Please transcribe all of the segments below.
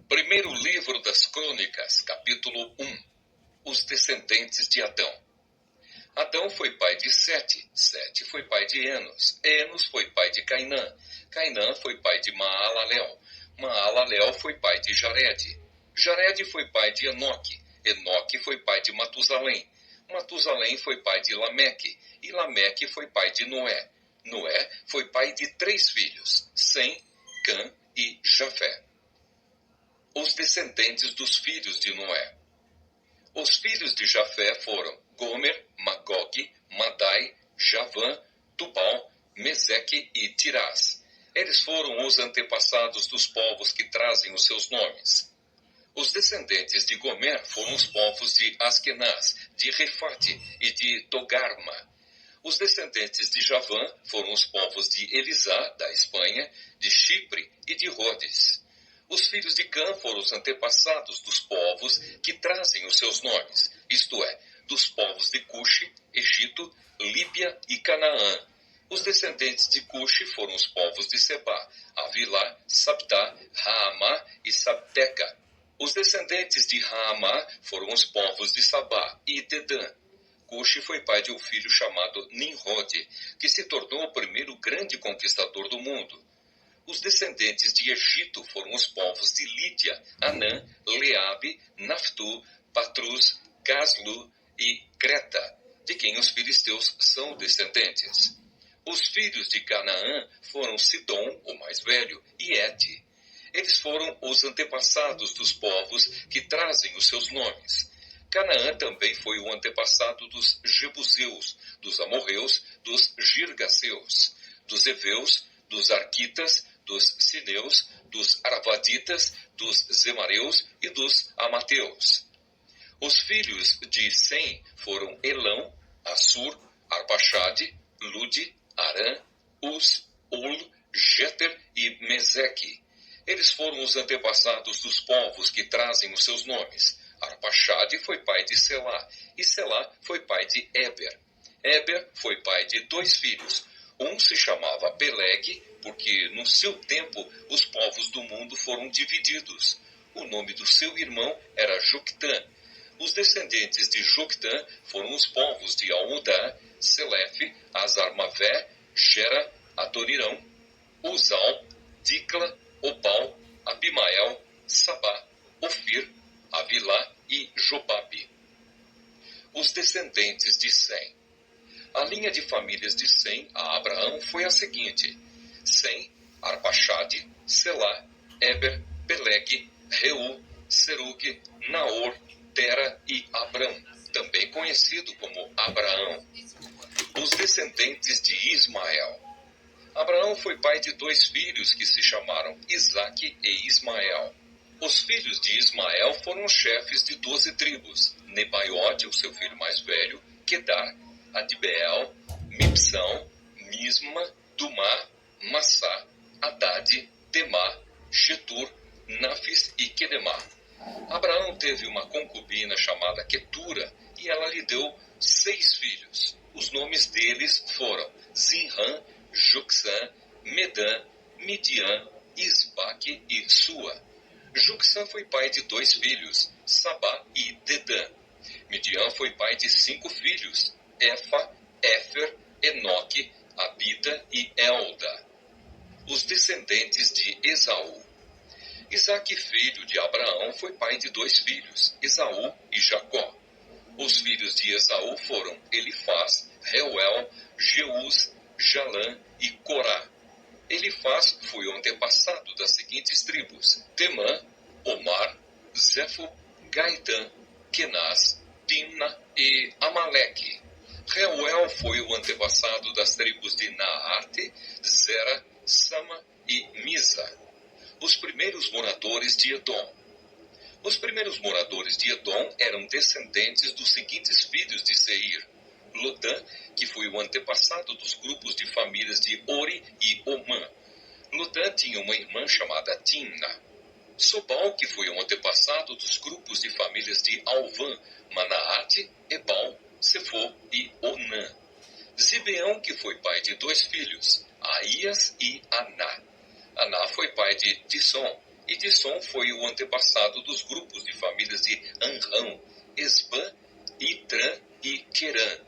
Primeiro livro das Crônicas, capítulo 1. Os descendentes de Adão. Adão foi pai de Sete, Sete foi pai de Enos, Enos foi pai de Cainã, Cainã foi pai de Maalalel, Maalalel foi pai de Jared, Jared foi pai de Enoque, Enoque foi pai de Matusalém, Matusalém foi pai de Lameque, e Lameque foi pai de Noé, Noé foi pai de 3 filhos, Sem, Cã e Jafé. Os descendentes dos filhos de Noé. Os filhos de Jafé foram Gomer, Magog, Madai, Javã, Tubal, Meseque e Tirás. Eles foram os antepassados dos povos que trazem os seus nomes. Os descendentes de Gomer foram os povos de Askenaz, de Refate e de Togarma. Os descendentes de Javã foram os povos de Elisá, da Espanha, de Chipre e de Rhodes. Os filhos de Cã foram os antepassados dos povos que trazem os seus nomes, isto é, dos povos de Cuxi, Egito, Líbia e Canaã. Os descendentes de Cuxi foram os povos de Sebá, Avilá, Sabtá, Raamá e Sabteca. Os descendentes de Raamá foram os povos de Sabá e Dedã. Cuxi foi pai de um filho chamado Nimrod, que se tornou o primeiro grande conquistador do mundo. Os descendentes de Egito foram os povos de Lídia, Anã, Leabe, Naftu, Patrus, Caslu e Creta, de quem os filisteus são descendentes. Os filhos de Canaã foram Sidom, o mais velho, e Et. Eles foram os antepassados dos povos que trazem os seus nomes. Canaã também foi o antepassado dos Jebuseus, dos Amorreus, dos Girgaseus, dos Eveus, dos Arquitas, dos Sineus, dos Arvaditas, dos Zemareus e dos Amateus. Os filhos de Sem foram Elão, Assur, Arpaxade, Lude, Arã, Uz, Ul, Jeter e Meseque. Eles foram os antepassados dos povos que trazem os seus nomes. Arpaxade foi pai de Selá, e Selá foi pai de Eber. Eber foi pai de 2 filhos. Um se chamava Peleg, porque no seu tempo os povos do mundo foram divididos. O nome do seu irmão era Joctã. Os descendentes de Joctã foram os povos de Almodá, Selefe, Azarmavé, Gera, Adorirão, Uzal, Dicla, Obal, Abimael, Sabá, Ofir, Avilá e Jobabe. Os descendentes de Sem. A linha de famílias de Sem a Abraão foi a seguinte: Sem, Arpaxade, Selá, Eber, Peleg, Reu, Serug, Naor, Tera e Abrão, também conhecido como Abraão. Os descendentes de Ismael. Abraão foi pai de 2 filhos que se chamaram Isaque e Ismael. Os filhos de Ismael foram os chefes de 12 tribos: Nebaiote, o seu filho mais velho, Quedar, Adbeel, Mibsão, Misma, Dumá, Massá, Haddad, Temá, Getur, Nafis e Quedemá. Abraão teve uma concubina chamada Quetura e ela lhe deu 6 filhos. Os nomes deles foram Zinrã, Joksã, Medã, Midian, Isbaque e Sua. Joksã foi pai de 2 filhos, Sabá e Dedã. Midian foi pai de 5 filhos, Efa, Éfer, Enoque, Abida e Elda. Os descendentes de Esaú. Isaque, filho de Abraão, foi pai de 2 filhos, Esaú e Jacó. Os filhos de Esaú foram Elifaz, Reuel, Jeús, Jalã e Corá. Elifaz foi o antepassado das seguintes tribos: Temã, Omar, Zefo, Gaitã, Kenaz, Timna e Amaleque. Reuel foi o antepassado das tribos de Naarte, Zera, Sama e Misa. Os primeiros moradores de Edom. Os primeiros moradores de Edom eram descendentes dos seguintes filhos de Seir: Lodã, que foi o antepassado dos grupos de famílias de Ori e Omã. Lodã tinha uma irmã chamada Timna. Sobal, que foi o antepassado dos grupos de famílias de Alvã, Manaate, Ebal, Sefo e Onã. Zibeão, que foi pai de 2 filhos, Aías e Aná. Aná foi pai de Dissom, E Dissom foi o antepassado dos grupos de famílias de Anrão, Esbã, Itran e Querã.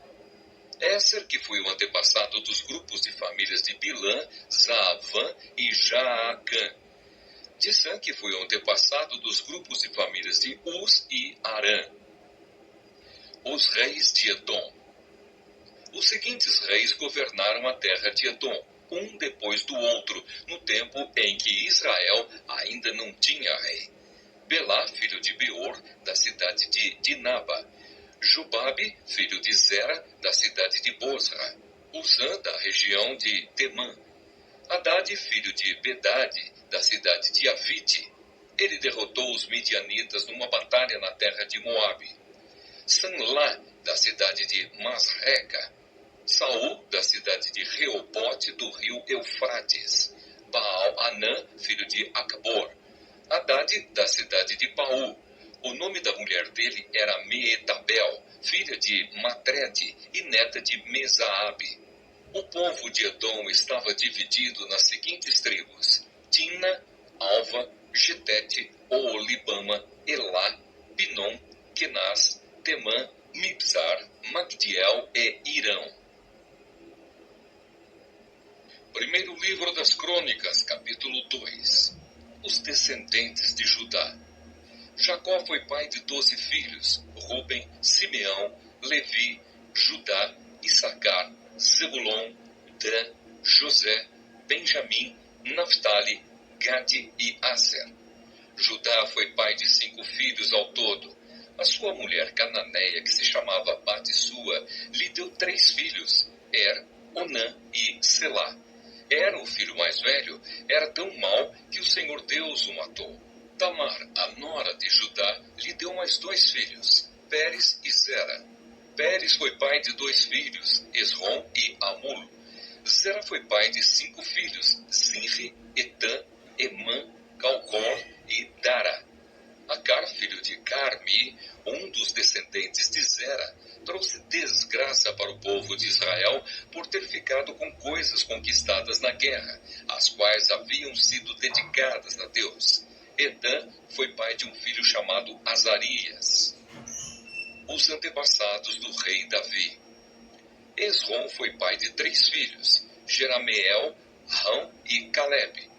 Éser, que foi o antepassado dos grupos de famílias de Bilã, Zaavã e Jaacã. Dissã, que foi o antepassado dos grupos de famílias de Uz e Arã. Os reis de Edom. Os seguintes reis governaram a terra de Edom, um depois do outro, no tempo em que Israel ainda não tinha rei. Belá, filho de Beor, da cidade de Dinaba. Jubabe, filho de Zera, da cidade de Bosra. Uzã, da região de Temã. Hadad, filho de Bedade, da cidade de Avite. Ele derrotou os midianitas numa batalha na terra de Moabe. Sanlá, da cidade de Masreca. Saul, da cidade de Reobote, do rio Eufrates. Baal-Anã, filho de Acbor. Hadad, da cidade de Paú. O nome da mulher dele era Meetabel, filha de Matrede e neta de Mesaabe. O povo de Edom estava dividido nas seguintes tribos: Tina, Alva, Getete, Oolibama, Elá, Pinom, Kenaz, Temã, Mibzar, Magdiel e Irão. Primeiro livro das Crônicas, capítulo 2. Os descendentes de Judá. Jacó foi pai de 12 filhos: Ruben, Simeão, Levi, Judá, Issacar, Zebulon, Dan, José, Benjamim, Naftali, Gade e Aser. Judá foi pai de 5 filhos ao todo. A sua mulher cananeia, que se chamava Batissua, lhe deu 3 filhos: Onã e Selá. O filho mais velho, era tão mau que o Senhor Deus o matou. Tamar, a nora de Judá, lhe deu mais 2 filhos: Pérez e Zera. Pérez foi pai de 2 filhos, Esrom e Amul. Zera foi pai de 5 filhos: Zinri, Etã, Emã, Calcor e Dara. Acar, filho de Carmi, um dos descendentes de Zera, trouxe desgraça para o povo de Israel por ter ficado com coisas conquistadas na guerra, as quais haviam sido dedicadas a Deus. Edã foi pai de um filho chamado Azarias. Os antepassados do rei Davi. Esrom foi pai de 3 filhos: Jerameel, Rão e Caleb.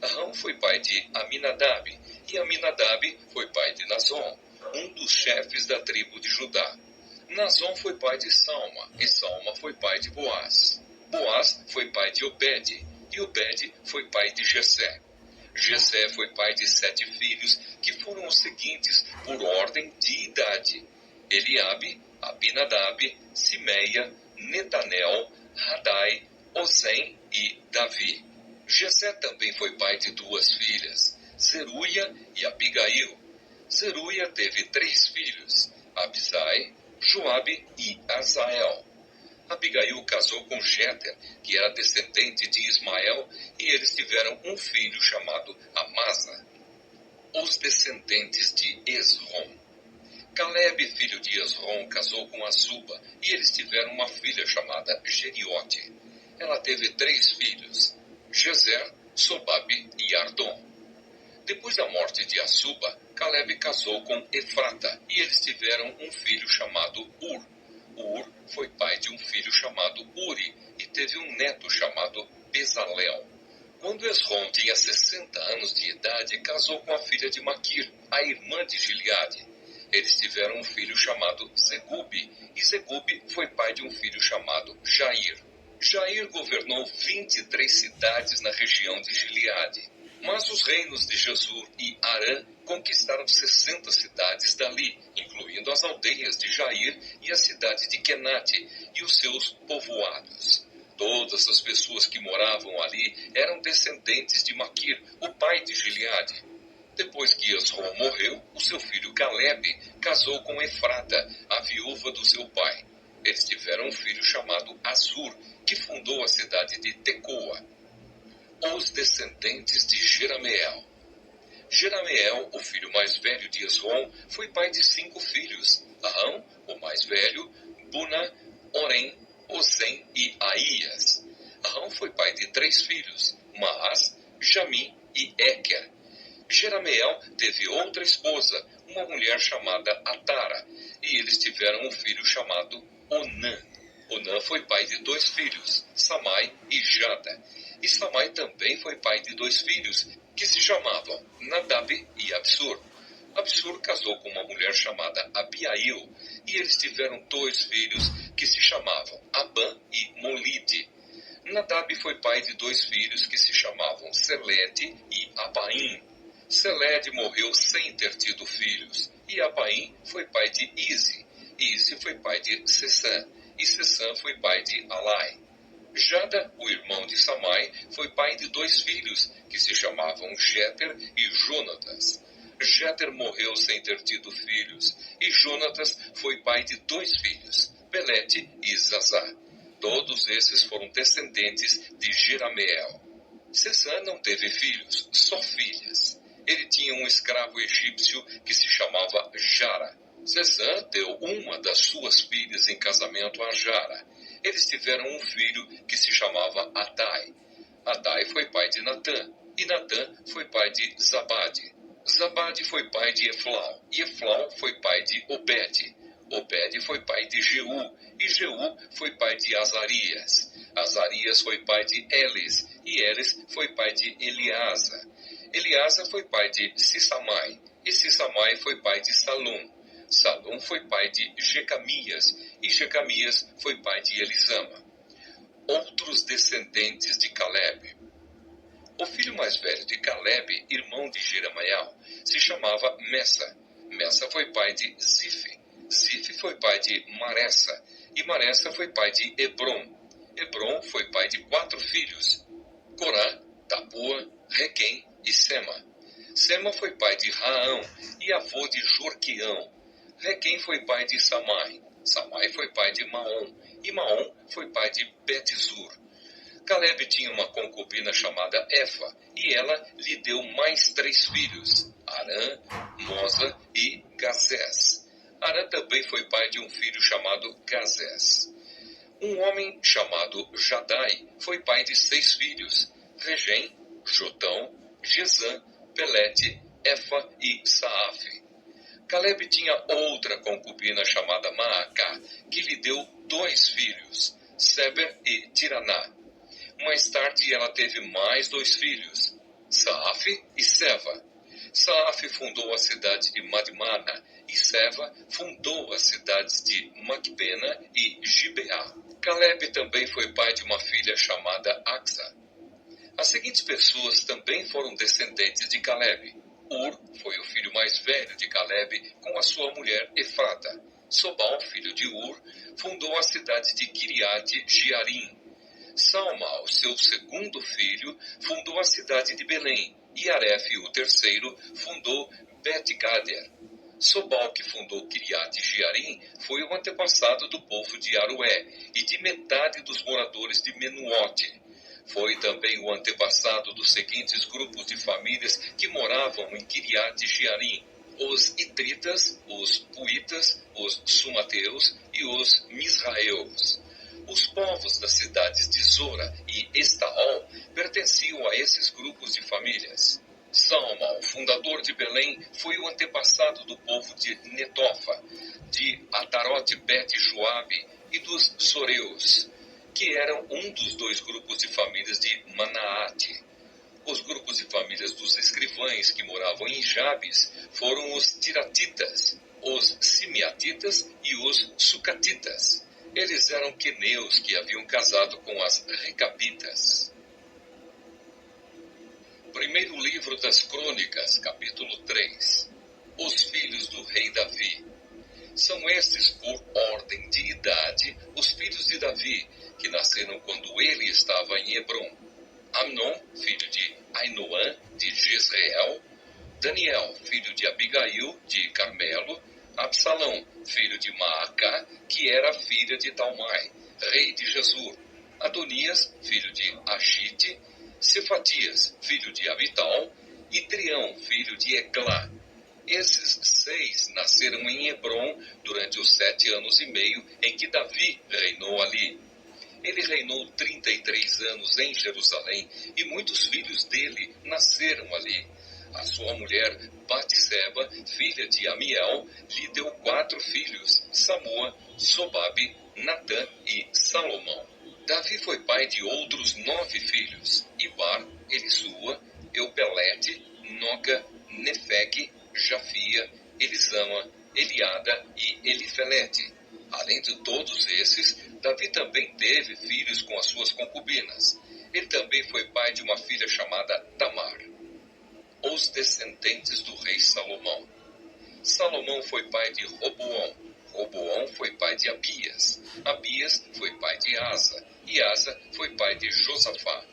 Rão foi pai de Aminadab, e Aminadab foi pai de Nazon, um dos chefes da tribo de Judá. Nazon foi pai de Salma, e Salma foi pai de Boaz. Boaz foi pai de Obed, e Obed foi pai de Jessé. Jessé foi pai de 7 filhos, que foram os seguintes por ordem de idade: Eliabe, Abinadab, Simeia, Netanel, Radai, Ozem e Davi. Jessé também foi pai de 2 filhas, Zeruia e Abigail. Zeruia teve 3 filhos: Abisai, Joabe e Azael. Abigail casou com Jéter, que era descendente de Ismael, e eles tiveram um filho chamado Amasa. Os descendentes de Esrom. Caleb, filho de Esrom, casou com Azuba, e eles tiveram uma filha chamada Geriote. Ela teve 3 filhos: Jezer, Sobabe e Ardom. Depois da morte de Azuba, Caleb casou com Efrata, e eles tiveram um filho chamado Ur. Ur foi pai de um filho chamado Uri, e teve um neto chamado Bezalel. Quando Esrom tinha 60 anos de idade, casou com a filha de Maquir, a irmã de Gileade. Eles tiveram um filho chamado Zegube, e Zegube foi pai de um filho chamado Jair. Jair governou 23 cidades na região de Gileade. Mas os reinos de Jesur e Arã conquistaram 60 cidades dali, incluindo as aldeias de Jair e a cidade de Kenate e os seus povoados. Todas as pessoas que moravam ali eram descendentes de Maquir, o pai de Gileade. Depois que Esrom morreu, o seu filho Caleb casou com Efrata, a viúva do seu pai. Eles tiveram um filho chamado Azur, que fundou a cidade de Tecoa. Os descendentes de Jerameel. Jerameel, o filho mais velho de Esrom, foi pai de 5 filhos: Arão, o mais velho, Buna, Orem, Ozem e Aías. Arão foi pai de 3 filhos: Maás, Jamim e Équer. Jerameel teve outra esposa, uma mulher chamada Atara, e eles tiveram um filho chamado Onã. Onã foi pai de 2 filhos, Samai e Jada. E Samai também foi pai de 2 filhos, que se chamavam Nadab e Absur. Absur casou com uma mulher chamada Abiail, e eles tiveram 2 filhos, que se chamavam Abã e Molide. Nadab foi pai de 2 filhos, que se chamavam Selede e Apaim. Selede morreu sem ter tido filhos, e Apaim foi pai de Ize. Ize foi pai de Sessã, e Sessã foi pai de Alai. Jada, o irmão de Samai, foi pai de 2 filhos, que se chamavam Jéter e Jonatas. Jéter morreu sem ter tido filhos, e Jonatas foi pai de 2 filhos, Pelete e Zazá. Todos esses foram descendentes de Jerameel. Sessã não teve filhos, só filhas. Ele tinha um escravo egípcio que se chamava Jara. Sessã deu uma das suas filhas em casamento a Jara. Eles tiveram um filho que se chamava Adai. Adai foi pai de Natã, e Natã foi pai de Zabade. Zabade foi pai de Eflau, e Eflau foi pai de Obed. Obed foi pai de Jeú, e Jeú foi pai de Azarias. Azarias foi pai de Elis, e Elis foi pai de Eleasa. Eleasa foi pai de Sissamai, e Sissamai foi pai de Salum. Salum foi pai de Jecamias, e Jecamias foi pai de Elisama. Outros descendentes de Caleb. O filho mais velho de Caleb, irmão de Jerameel, se chamava Messa. Messa foi pai de Zife. Zife foi pai de Maressa, e Maressa foi pai de Hebron. Hebron foi pai de 4 filhos, Corá, Tapua, Requem e Sema. Sema foi pai de Raão e avô de Jorquião. Requem foi pai de Samai. Samai foi pai de Maom, e Maom foi pai de Betzur. Caleb tinha uma concubina chamada Efa, e ela lhe deu mais 3 filhos, Arã, Moza e Gazés. Arã também foi pai de um filho chamado Gazés. Um homem chamado Jadai foi pai de 6 filhos, Regem, Jotão, Gesã, Pelete, Efa e Saafe. Caleb tinha outra concubina chamada Maacá, que lhe deu 2 filhos, Seber e Tiraná. Mais tarde ela teve mais 2 filhos, Saafe e Seva. Saafe fundou a cidade de Madmana, e Seva fundou as cidades de Macbena e Gibeá. Caleb também foi pai de uma filha chamada Axa. As seguintes pessoas também foram descendentes de Caleb. Ur foi o filho mais velho de Caleb com a sua mulher Efrata. Sobal, filho de Ur, fundou a cidade de Kiriate Jearim. Salma, o seu segundo filho, fundou a cidade de Belém, e Aref, o terceiro, fundou Bet-Gader. Sobal, que fundou Kiriate Jearim, foi o antepassado do povo de Aroé e de metade dos moradores de Menuote. Foi também o antepassado dos seguintes grupos de famílias que moravam em Kiriate Jearim: os Itritas, os Puitas, os Sumateus e os Misraeus. Os povos das cidades de Zora e Estaol pertenciam a esses grupos de famílias. Salma, o fundador de Belém, foi o antepassado do povo de Netofa, de Atarote Bet-Joabe e dos Zoreus, que eram um dos 2 grupos de famílias de Manaate. Os grupos de famílias dos escrivães que moravam em Jabes foram os Tiratitas, os Simeatitas e os Sucatitas. Eles eram queneus que haviam casado com as Recabitas. Primeiro livro das Crônicas, capítulo 3. Os filhos do rei Davi. São estes, por ordem de idade, os filhos de Davi, que nasceram quando ele estava em Hebrom. Amnon, filho de Ainoã, de Jezreel. Daniel, filho de Abigail, de Carmelo. Absalão, filho de Maacá, que era filha de Talmai, rei de Jesur. Adonias, filho de Agite. Cefatias, filho de Abital. E Trião, filho de Eclá. Esses 6 nasceram em Hebrom durante os 7 anos e meio em que Davi reinou ali. Ele reinou 33 anos em Jerusalém, e muitos filhos dele nasceram ali. A sua mulher, Batseba, filha de Amiel, lhe deu 4 filhos, Samua, Sobabe, Natã e Salomão. Davi foi pai de outros 9 filhos, Ibar, Elisua, Eupelete, Noga, Nefeg, Jafia, Elisama, Eliada e Elifelete. Além de todos esses, Davi também teve filhos com as suas concubinas. Ele também foi pai de uma filha chamada Tamar. Os descendentes do rei Salomão. Salomão foi pai de Roboão. Roboão foi pai de Abias. Abias foi pai de Asa. E Asa foi pai de Josafá.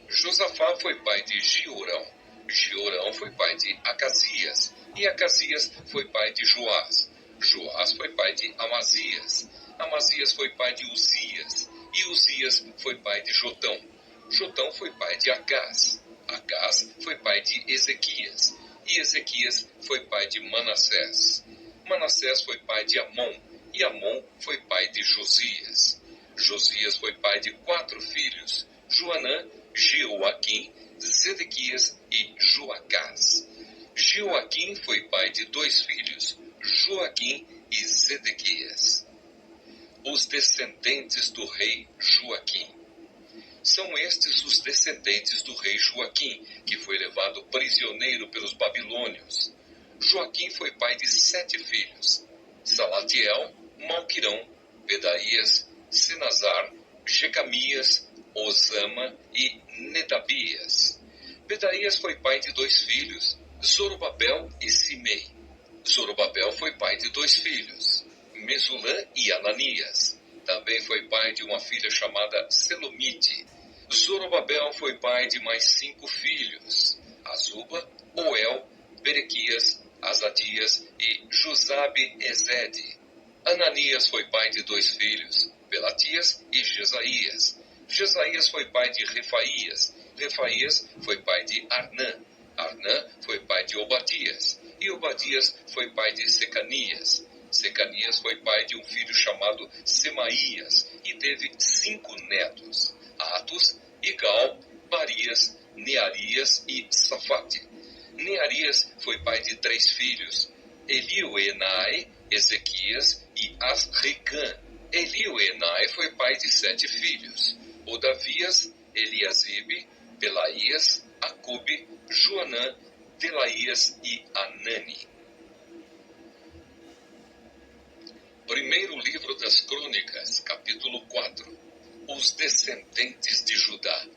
Josafá foi pai de Giorão. Giorão foi pai de Acasias. E Acasias foi pai de Joás. Joás foi pai de Amazias. Amazias foi pai de Uzias. E Uzias foi pai de Jotão. Jotão foi pai de Acás. Acás foi pai de Ezequias. E Ezequias foi pai de Manassés. Manassés foi pai de Amon. E Amon foi pai de Josias. Josias foi pai de 4 filhos, Joanã, Jeoaquim, Zedequias e Joacás. Jeoaquim foi pai de 2 filhos, Joaquim e Zedequias. Os descendentes do rei Joaquim. São estes os descendentes do rei Joaquim, que foi levado prisioneiro pelos babilônios. Joaquim foi pai de 7 filhos, Salatiel, Malquirão, Pedaías, Senazar, Jecamias, Osama e Nedabias. Pedaías foi pai de 2 filhos, Zorobabel e Simei. Zorobabel foi pai de 2 filhos, Mesulã e Ananias. Também foi pai de uma filha chamada Selomite. Zorobabel foi pai de mais 5 filhos, Azuba, Oel, Berequias, Azadias e Josabe-Ezede. Ananias foi pai de 2 filhos, Pelatias e Jesaías. Jesaías foi pai de Refaías. Refaías foi pai de Arnã. Arnã foi pai de Obadias. E Obadias foi pai de Secanias. Secanias foi pai de um filho chamado Semaías e teve 5 netos, Atos, Igal, Barias, Nearias e Safate. Nearias foi pai de 3 filhos, Elioenai, Ezequias e Asricã. Elioenai foi pai de 7 filhos, Odavias, Eliasibe, Pelaías, Acube, Joanã, Delaías e Anani. Primeiro livro das Crônicas, capítulo 4. Os descendentes de Judá.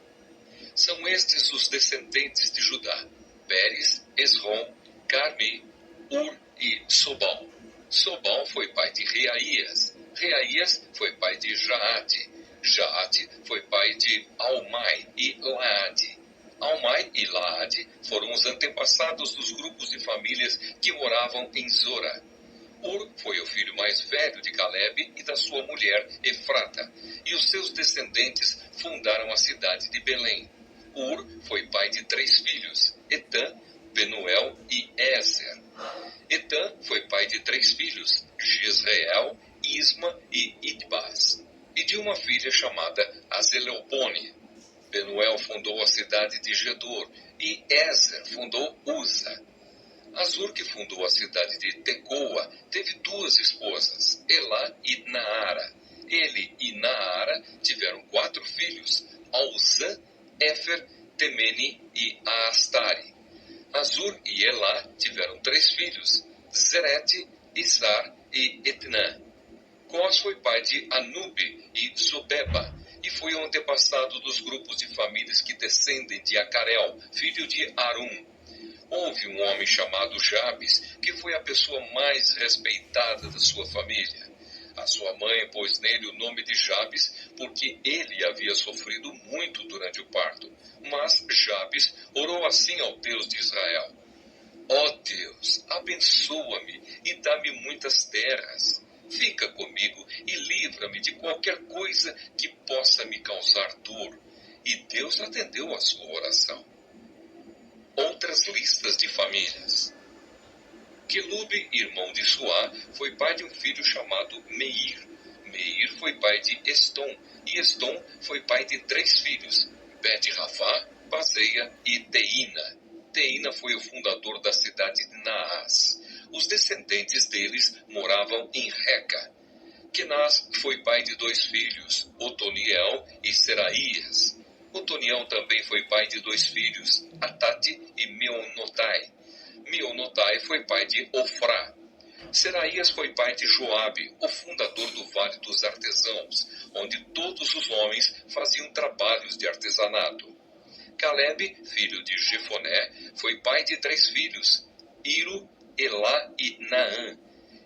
São estes os descendentes de Judá: Pérez, Esrom, Carmi, Ur e Sobal. Sobal foi pai de Reaías. Reaías foi pai de Jaate. Jaate foi pai de Almai e Laade. Almai e Laade foram os antepassados dos grupos de famílias que moravam em Zora. Ur foi o filho mais velho de Calebe e da sua mulher Efrata, e os seus descendentes fundaram a cidade de Belém. Ur foi pai de 3 filhos, Etã, Penuel e Ézer. Etã foi pai de 3 filhos, Jezreel, Isma e Idbas, e de uma filha chamada Azeleopone. Penuel fundou a cidade de Gedor, e Ézer fundou Uza. Azur, que fundou a cidade de Tecoa, teve 2 esposas, Elá e Naara. Ele e Naara tiveram 4 filhos, Auzã, Éfer, Temene e Astari. Azur e Elá tiveram 3 filhos, Zerete, Isar e Etnã. Cós foi pai de Anube e Zobeba, e foi o antepassado dos grupos de famílias que descendem de Acarel, filho de Arum. Houve um homem chamado Jabes, que foi a pessoa mais respeitada da sua família. A sua mãe pôs nele o nome de Jabes, porque ele havia sofrido muito durante o parto. Mas Jabes orou assim ao Deus de Israel: Ó Deus, abençoa-me e dá-me muitas terras. Fica comigo e livra-me de qualquer coisa que possa me causar dor. E Deus atendeu a sua oração. Outras listas de famílias. Quelube, irmão de Suá, foi pai de um filho chamado Meir. Meir foi pai de Estom, e Estom foi pai de 3 filhos, Bet-Rafá, Bazeia e Teína. Teína foi o fundador da cidade de Naás. Os descendentes deles moravam em Reca. Kenaz foi pai de 2 filhos, Otoniel e Seraías. Otoniel também foi pai de 2 filhos, Atate e Meonotai. Meonotai foi pai de Ofrá. Seraías foi pai de Joabe, o fundador do Vale dos Artesãos, onde todos os homens faziam trabalhos de artesanato. Calebe, filho de Jefoné, foi pai de 3 filhos, Iro, Elá e Naã.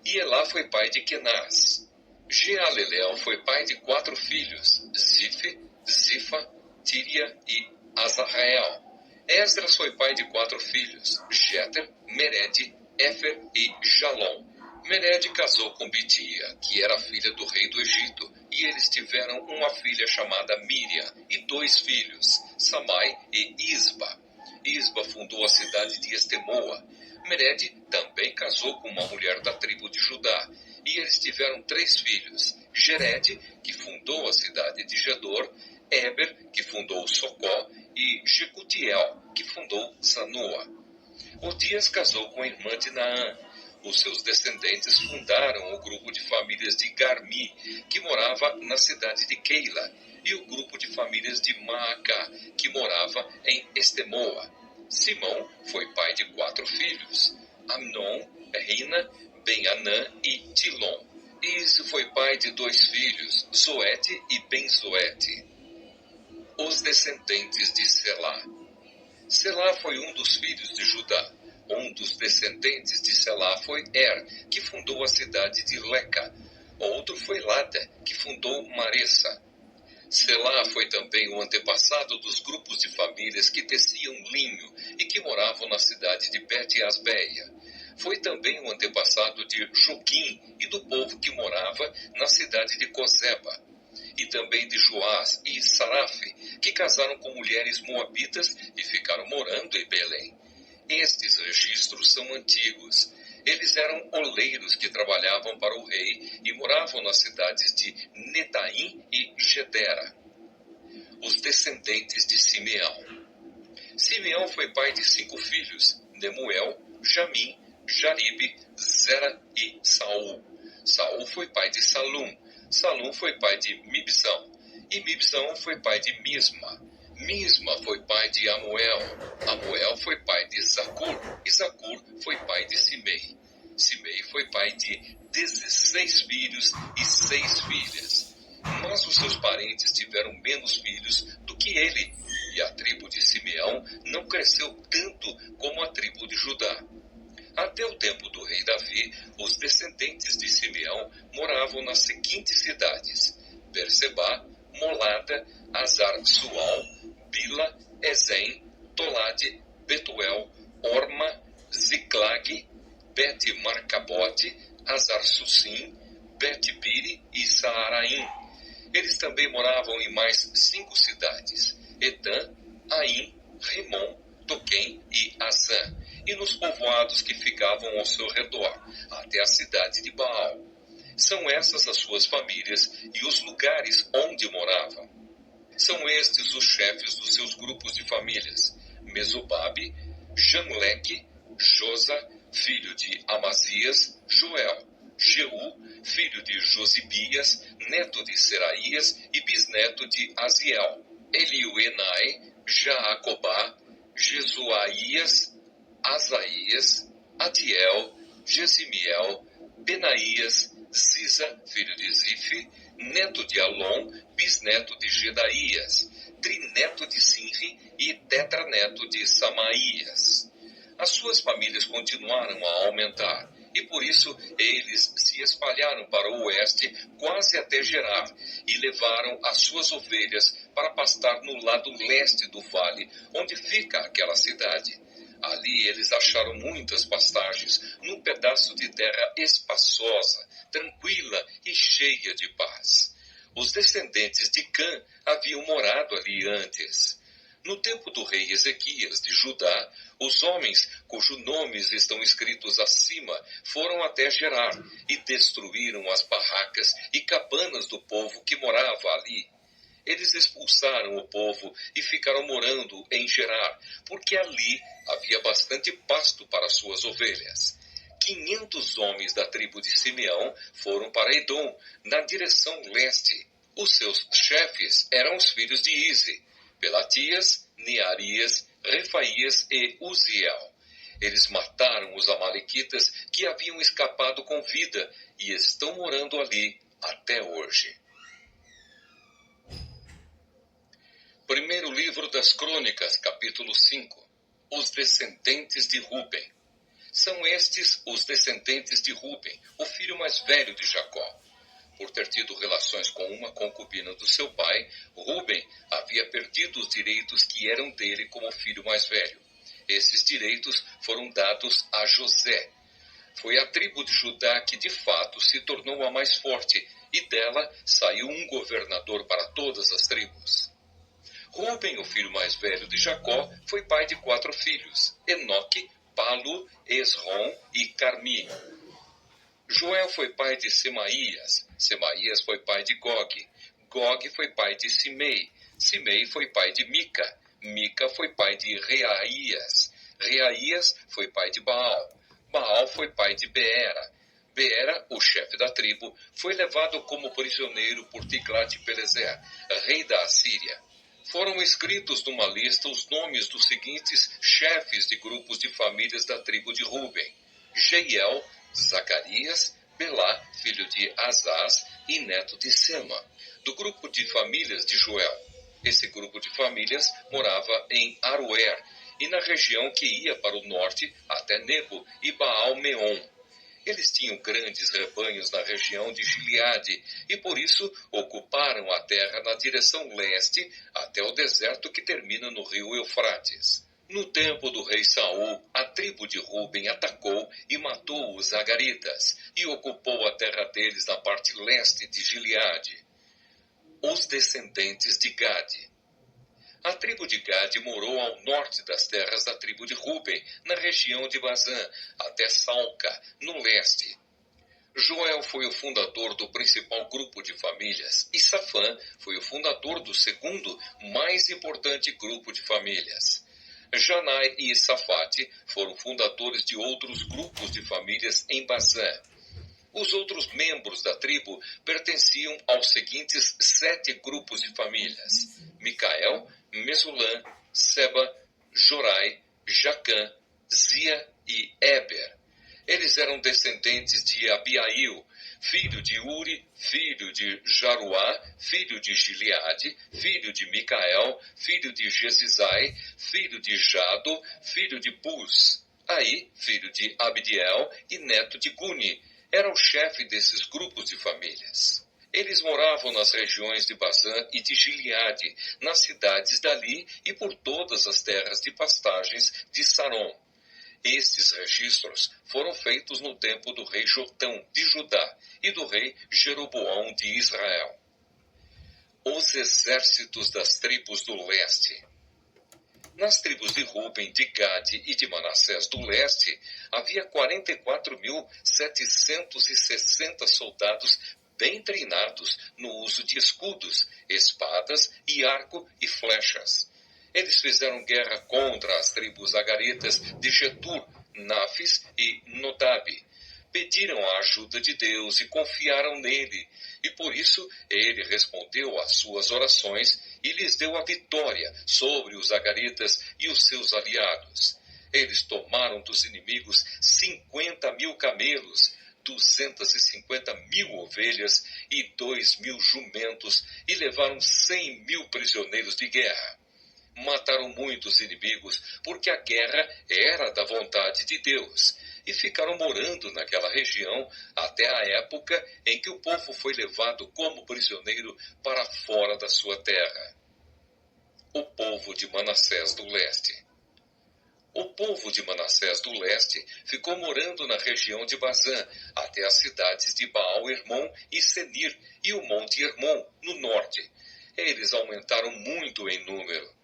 E Elá foi pai de Kenaz. Jealelel foi pai de 4 filhos, Zife, Zifa, Tíria e Azarrael. Esdras foi pai de 4 filhos, Jeter, Mered, Éfer e Jalom. Mered casou com Bitia, que era filha do rei do Egito, e eles tiveram uma filha chamada Míriam e 2 filhos, Samai e Isba. Isba fundou a cidade de Estemoa. Mered também casou com uma mulher da tribo de Judá, e eles tiveram 3 filhos, Gered, que fundou a cidade de Gedor, Eber, que fundou Socó, e Jecutiel, que fundou Zanoa. Odias casou com a irmã de Naã. Os seus descendentes fundaram o grupo de famílias de Garmi, que morava na cidade de Keila, e o grupo de famílias de Maacá, que morava em Estemoa. Simão foi pai de 4 filhos, Amnon, Rina, Ben-Anã e Tilom. Is foi pai de 2 filhos, Zoete e Ben-Zoete. Os descendentes de Selá. Selá foi um dos filhos de Judá. Um dos descendentes de Selá foi que fundou a cidade de Leca. Outro foi Lada, que fundou Maressa. Selá foi também o antepassado dos grupos de famílias que teciam linho e que moravam na cidade de Bet-Asbeia. Foi também o antepassado de Joquim e do povo que morava na cidade de Cozeba. E também de Joás e Sarafe, que casaram com mulheres moabitas e ficaram morando em Belém. Estes registros são antigos. Eles eram oleiros que trabalhavam para o rei e moravam nas cidades de Netaim e Gedera. Os descendentes de Simeão. Simeão foi pai de 5 filhos, Nemuel, Jamim, Jaribe, Zera e Saul. Saul foi pai de Salum. Salum foi pai de Mibsão. E Mibsão foi pai de Misma. Misma foi pai de Amuel. Amuel foi pai de Zacur. E Zacur foi pai de Simei. Simei foi pai de 16 filhos e 6 filhas. Mas os seus parentes tiveram menos filhos do que ele. E a tribo de Simeão não cresceu tanto como a tribo de Judá. Até o tempo do rei Davi, os descendentes de Simeão moravam nas seguintes cidades: Berseba, Molada, Azar-Sual, Bila, Ezem, Tolade, Betuel, Orma, Ziclag, Bet-Marcabote, Azar-Sussim, Bet-Biri e Saaraim. Eles também moravam em mais 5 cidades: Etã, Aim, Rimon, Toquém e Azã, e nos povoados que ficavam ao seu redor, até a cidade de Baal. São essas as suas famílias e os lugares onde moravam. São estes os chefes dos seus grupos de famílias: Mesobabe, Jamleque, Josa, filho de Amazias, Joel, Jeú, filho de Josibias, neto de Seraías e bisneto de Aziel, Elioenai, Jaacobá, Jesuaías, Asaías, Adiel, Gesimiel, Benaías, Ziza, filho de Zife, neto de Alon, bisneto de Gedaías, trineto de Sinri e tetraneto de Samaías. As suas famílias continuaram a aumentar, e por isso eles se espalharam para o oeste quase até Gerar, e levaram as suas ovelhas para pastar no lado leste do vale, onde fica aquela cidade. Ali eles acharam muitas pastagens, num pedaço de terra espaçosa, tranquila e cheia de paz. Os descendentes de Cã haviam morado ali antes. No tempo do rei Ezequias de Judá, os homens cujos nomes estão escritos acima foram até Gerar e destruíram as barracas e cabanas do povo que morava ali. Eles expulsaram o povo e ficaram morando em Gerar, porque ali havia bastante pasto para suas ovelhas. 500 homens da tribo de Simeão foram para Edom, na direção leste. Os seus chefes eram os filhos de Ize, Pelatias, Nearias, Refaías e Uziel. Eles mataram os amalequitas que haviam escapado com vida e estão morando ali até hoje. Primeiro livro das Crônicas, capítulo 5. Os descendentes de Ruben. São estes os descendentes de Ruben, o filho mais velho de Jacó. Por ter tido relações com uma concubina do seu pai, Ruben havia perdido os direitos que eram dele como filho mais velho. Esses direitos foram dados a José. Foi a tribo de Judá que de fato se tornou a mais forte, e dela saiu um governador para todas as tribos. Ruben, o filho mais velho de Jacó, foi pai de 4 filhos: Enoque, Palu, Esrom e Carmi. Joel foi pai de Semaías. Semaías foi pai de Gog. Gog foi pai de Simei. Simei foi pai de Mica. Mica foi pai de Reaías. Reaías foi pai de Baal. Baal foi pai de Beera. Beera, o chefe da tribo, foi levado como prisioneiro por Tiglat-Pileser, rei da Assíria. Foram escritos numa lista os nomes dos seguintes chefes de grupos de famílias da tribo de Ruben: Jeiel, Zacarias, Belá, filho de Azaz e neto de Sema, do grupo de famílias de Joel. Esse grupo de famílias morava em Aroer e na região que ia para o norte até Nebo e Baal-Meon. Eles tinham grandes rebanhos na região de Gileade e por isso ocuparam a terra na direção leste até o deserto que termina no rio Eufrates. No tempo do rei Saul, a tribo de Ruben atacou e matou os Agaritas e ocupou a terra deles na parte leste de Gileade. Os descendentes de Gade. A tribo de Gade morou ao norte das terras da tribo de Ruben, na região de Bazã, até Salca, no leste. Joel foi o fundador do principal grupo de famílias e Safã foi o fundador do segundo mais importante grupo de famílias. Janai e Safate foram fundadores de outros grupos de famílias em Bazã. Os outros membros da tribo pertenciam aos seguintes 7 grupos de famílias: Micael, Mesulã, Seba, Jorai, Jacã, Zia e Eber. Eles eram descendentes de Abiail, filho de Uri, filho de Jaruá, filho de Gileade, filho de Micael, filho de Jesizai, filho de Jado, filho de Bus. Aí, filho de Abdiel e neto de Guni, era o chefe desses grupos de famílias. Eles moravam nas regiões de Bazã e de Gileade, nas cidades dali e por todas as terras de pastagens de Saron. Estes registros foram feitos no tempo do rei Jotão de Judá e do rei Jeroboão de Israel. Os exércitos das tribos do leste. Nas tribos de Ruben, de Gade e de Manassés do leste, havia 44.760 soldados bem treinados no uso de escudos, espadas e arco e flechas. Eles fizeram guerra contra as tribos agaritas de Getur, Nafis e Nodabe. Pediram a ajuda de Deus e confiaram nele, e por isso ele respondeu às suas orações e lhes deu a vitória sobre os agaritas e os seus aliados. Eles tomaram dos inimigos 50.000 camelos, 250.000 ovelhas e 2.000 jumentos e levaram 100.000 prisioneiros de guerra. Mataram muitos inimigos, porque a guerra era da vontade de Deus, e ficaram morando naquela região até a época em que o povo foi levado como prisioneiro para fora da sua terra. O povo de Manassés do leste. O povo de Manassés do leste ficou morando na região de Bazã, até as cidades de Baal-Hermon e Senir, e o Monte Hermon, no norte. Eles aumentaram muito em número.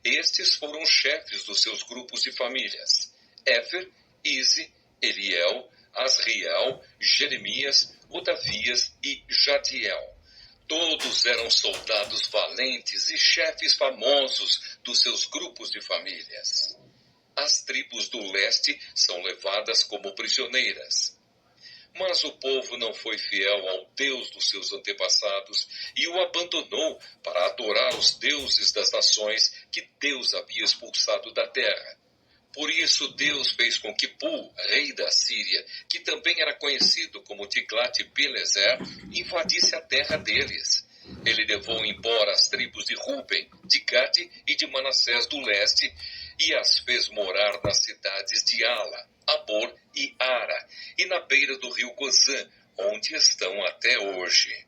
Estes foram os chefes dos seus grupos de famílias: Éfer, Ize, Eliel, Asriel, Jeremias, Odavias e Jadiel. Todos eram soldados valentes e chefes famosos dos seus grupos de famílias. As tribos do leste são levadas como prisioneiras. Mas o povo não foi fiel ao Deus dos seus antepassados e o abandonou para adorar os deuses das nações que Deus havia expulsado da terra. Por isso Deus fez com que Pul, rei da Síria, que também era conhecido como Tiglat-Pileser, invadisse a terra deles. Ele levou embora as tribos de Ruben, de Gade e de Manassés do leste e as fez morar nas cidades de Ala, Abor e Ara, e na beira do rio Gozã, onde estão até hoje.